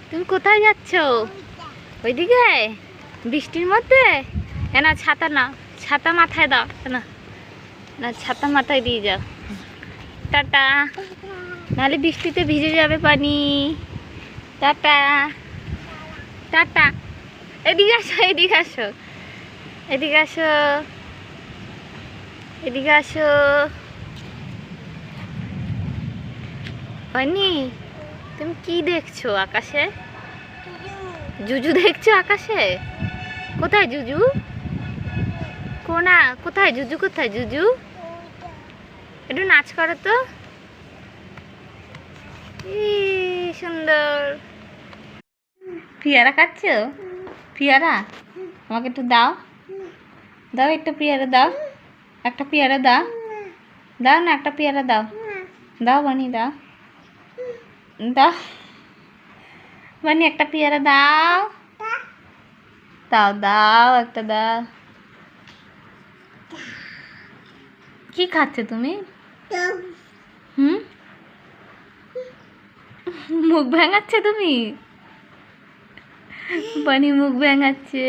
তুমি কোথায় যাচ্ছ? ওইদিকে বৃষ্টির মধ্যে? না ছাতা না, ছাতা মাথায় দাও না, না ছাতা মাথায় দিয়ে যাও। টাটা, নাহলে বৃষ্টিতে ভিজে যাবে পানি। Tata tata. এদিকে আসো, এদিকে আসো, এদিকে আসো, এদিকে আসো। পানি, তুমি কি দেখছো আকাশে? জুজু দেখছো আকাশে? কোথায় জুজু? কোথায় জুজু? কোথায় জুজু? একটু নাচ করো তো। সুন্দর। পেয়ারা খাচ্ছ? পেয়ারা আমাকে একটু দাও, দাও একটা পেয়ারা দাও, একটা পেয়ারা দাও, দাও না একটা পেয়ারা দাও, দাও বানি দাও, দাও বানি একটা পেয়ারা দাও, দাও দাও একটা দাও। কি খাচ্ছ তুমি? মুখ ভাঙাচ্ছে তুমি? বানি মুখ ভাঙাচ্ছে।